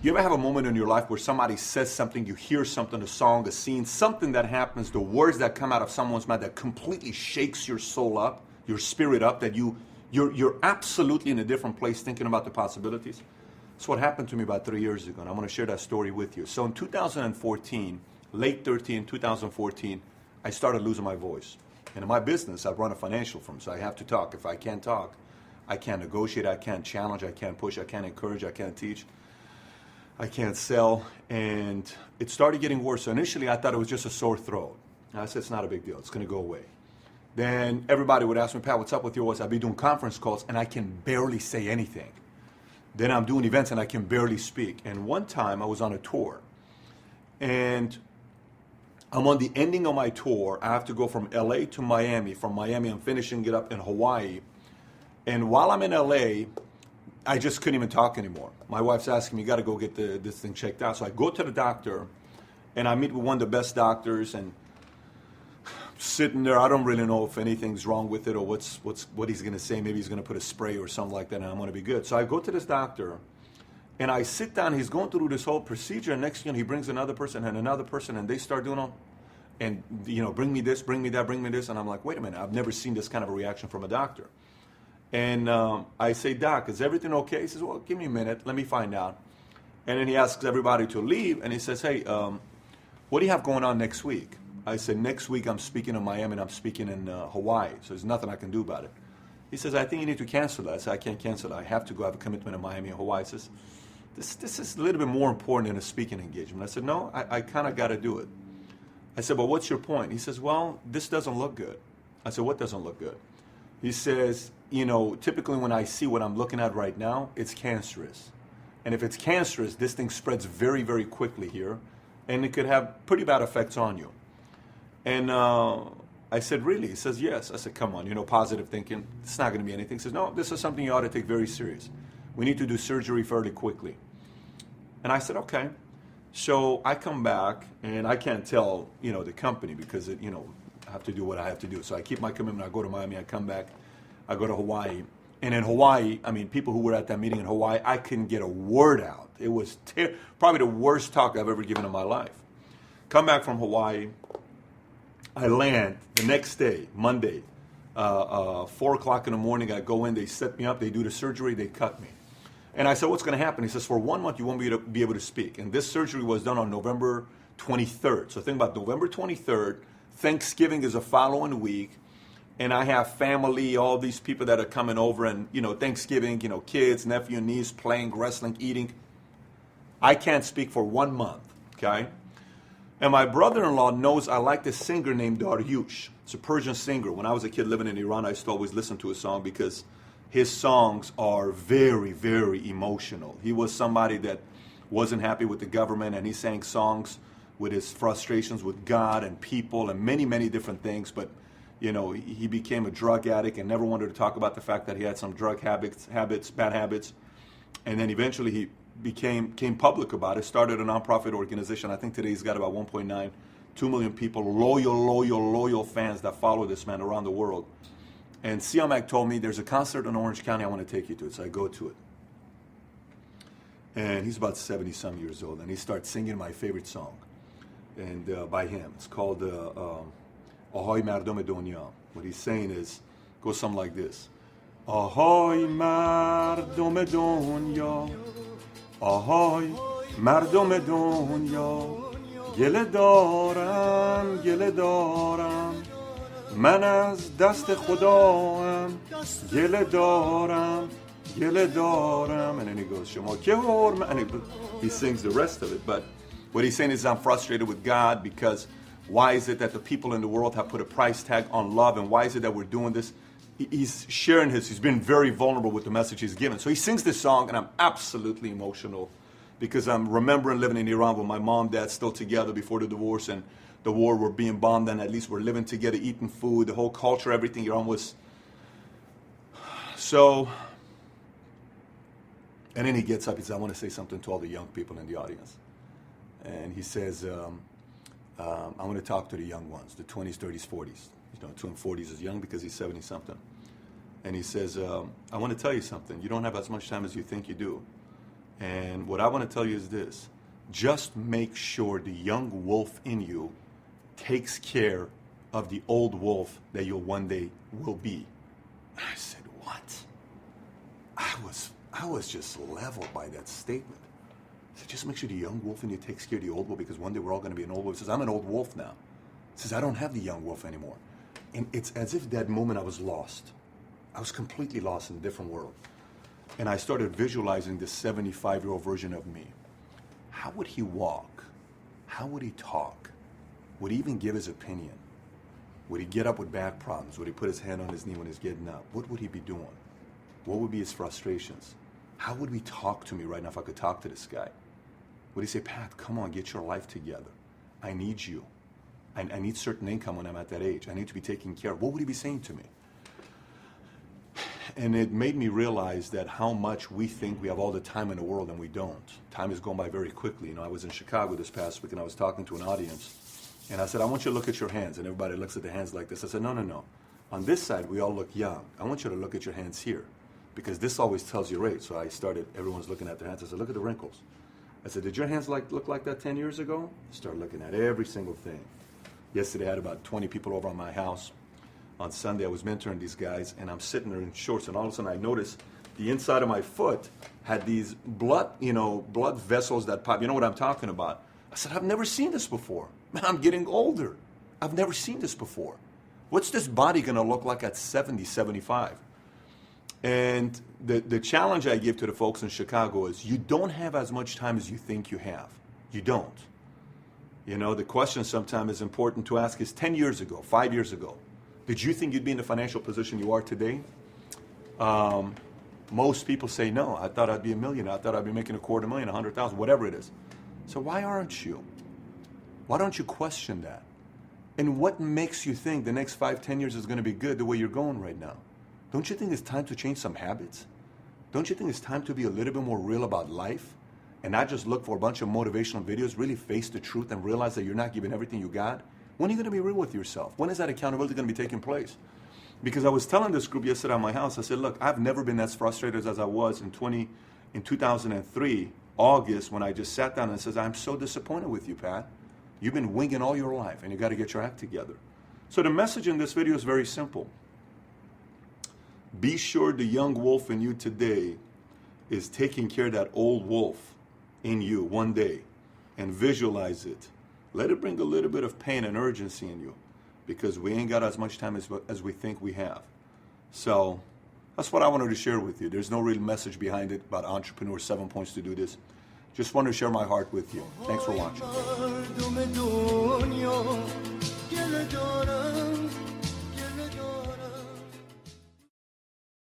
You ever have a moment in your life where somebody says something, you hear something, a song, a scene, something that happens, the words that come out of someone's mouth that completely shakes your soul up, your spirit up, that you're absolutely in a different place thinking about the possibilities? That's what happened to me about 3 years ago, and I'm going to share that story with you. So in 2014, late 2014, I started losing my voice. And in my business, I run a financial firm, so I have to talk. If I can't talk, I can't negotiate, I can't challenge, I can't push, I can't encourage, I can't teach, I can't sell. And it started getting worse. So initially, I thought it was just a sore throat. And I said, it's not a big deal, it's going to go away. Then everybody would ask me, Pat, what's up with your voice? I'd be doing conference calls, and I can barely say anything. Then I'm doing events, and I can barely speak. And one time, I was on a tour, and I'm on the ending of my tour. I have to go from LA to Miami. From Miami, I'm finishing it up in Hawaii. And while I'm in LA, I just couldn't even talk anymore. My wife's asking me, you got to go get this thing checked out. So I go to the doctor, and I meet with one of the best doctors, and sitting there, I don't really know if anything's wrong with it or what he's going to say. Maybe he's going to put a spray or something like that, and I'm going to be good. So I go to this doctor, and I sit down. He's going through this whole procedure, and next thing you know, he brings another person, and they start doing all, and bring me this, bring me that, bring me this, and I'm like, wait a minute, I've never seen this kind of a reaction from a doctor. And I say, Doc, is everything okay? He says, well, give me a minute, let me find out. And then he asks everybody to leave, and he says, hey, what do you have going on next week? I said, next week I'm speaking in Miami and I'm speaking in Hawaii, so there's nothing I can do about it. He says, I think you need to cancel that. I said, I can't cancel it. I have to go have a commitment in Miami and Hawaii. He says, this is a little bit more important than a speaking engagement. I said, no, I kind of got to do it. I said, well, what's your point? He says, well, this doesn't look good. I said, what doesn't look good? He says, typically when I see what I'm looking at right now, it's cancerous. And if it's cancerous, this thing spreads very, very quickly here, and it could have pretty bad effects on you. And I said, really? He says, yes. I said, come on, positive thinking. It's not going to be anything. He says, no, this is something you ought to take very serious. We need to do surgery fairly quickly. And I said, okay. So I come back, and I can't tell, the company because, I have to do what I have to do. So I keep my commitment. I go to Miami. I come back. I go to Hawaii. And in Hawaii, people who were at that meeting in Hawaii, I couldn't get a word out. It was probably the worst talk I've ever given in my life. Come back from Hawaii. I land the next day, Monday, 4 o'clock in the morning. I go in, they set me up, they do the surgery, they cut me. And I said, what's going to happen? He says, for 1 month, you won't be able to speak. And this surgery was done on November 23rd. So think about November 23rd. Thanksgiving is the following week. And I have family, all these people that are coming over, and, Thanksgiving, kids, nephew, niece, playing, wrestling, eating. I can't speak for 1 month, okay? And my brother-in-law knows I like this singer named Daryush. It's a Persian singer. When I was a kid living in Iran, I used to always listen to his song because his songs are very, very emotional. He was somebody that wasn't happy with the government, and he sang songs with his frustrations with God and people and many, many different things. But, he became a drug addict and never wanted to talk about the fact that he had some drug habits, bad habits. And then eventually he came public about it, started a nonprofit organization. I think today he's got about 1.9, 2 million people, loyal fans that follow this man around the world. And Siamak told me, there's a concert in Orange County, I want to take you to it. So I go to it. And he's about 70-some years old, and he starts singing my favorite song, and by him. It's called Ahoy Mardom Dunya. What he's saying goes something like this. Ahoy Mardom Dunya. آهای مردم دنیا گله دارم من از دست خداام گله دارم and then he goes شما که and he sings the rest of it. But what he's saying is, I'm frustrated with God because why is it that the people in the world have put a price tag on love, and why is it that we're doing this? He's sharing he's been very vulnerable with the message he's given. So he sings this song, and I'm absolutely emotional because I'm remembering living in Iran with my mom, dad still together before the divorce and the war. We're being bombed, and at least we're living together, eating food, the whole culture, everything. Iran was. So, and then he gets up, he says, I want to say something to all the young people in the audience. And he says, I want to talk to the young ones, the 20s, 30s, 40s. 40s is young because he's 70-something. And he says, I want to tell you something. You don't have as much time as you think you do. And what I want to tell you is this. Just make sure the young wolf in you takes care of the old wolf that you'll one day will be. And I said, what? I was just leveled by that statement. I said, just make sure the young wolf in you takes care of the old wolf, because one day we're all going to be an old wolf. He says, I'm an old wolf now. He says, I don't have the young wolf anymore. And it's as if that moment I was lost. I was completely lost in a different world. And I started visualizing this 75-year-old version of me. How would he walk? How would he talk? Would he even give his opinion? Would he get up with back problems? Would he put his hand on his knee when he's getting up? What would he be doing? What would be his frustrations? How would he talk to me right now if I could talk to this guy? Would he say, Pat, come on, get your life together. I need you. I need certain income when I'm at that age. I need to be taken care of. What would he be saying to me? And it made me realize that how much we think we have all the time in the world, and we don't. Time is going by very quickly. You know, I was in Chicago this past week and I was talking to an audience, and I said, I want you to look at your hands. And everybody looks at the hands like this. I said, no. On this side, we all look young. I want you to look at your hands here, because this always tells your age. So I started, everyone's looking at their hands. I said, look at the wrinkles. I said, did your hands look like that 10 years ago? Start looking at every single thing. Yesterday I had about 20 people over at my house. On Sunday I was mentoring these guys, and I'm sitting there in shorts, and all of a sudden I noticed the inside of my foot had these blood vessels that pop. You know what I'm talking about? I said, I've never seen this before. Man, I'm getting older. I've never seen this before. What's this body gonna look like at 70, 75? And the challenge I give to the folks in Chicago is, you don't have as much time as you think you have. You don't. You know, the question sometimes is important to ask is, 10 years ago, 5 years ago, did you think you'd be in the financial position you are today? Most people say no. I thought I'd be a millionaire. I thought I'd be making $250,000, 100,000, whatever it is. So why aren't you? Why don't you question that? And what makes you think the next 5, 10 years is going to be good the way you're going right now? Don't you think it's time to change some habits? Don't you think it's time to be a little bit more real about life and not just look for a bunch of motivational videos, really face the truth and realize that you're not giving everything you got? When are you going to be real with yourself? When is that accountability going to be taking place? Because I was telling this group yesterday at my house, I said, look, I've never been as frustrated as I was in 2003, August, when I just sat down and says, I'm so disappointed with you, Pat. You've been winging all your life, and you got to get your act together. So the message in this video is very simple. Be sure the young wolf in you today is taking care of that old wolf in you one day, and visualize it. Let it bring a little bit of pain and urgency in you, because we ain't got as much time as we think we have. So that's what I wanted to share with you. There's no real message behind it about entrepreneur 7 points to do this. Just wanted to share my heart with you. Thanks for watching.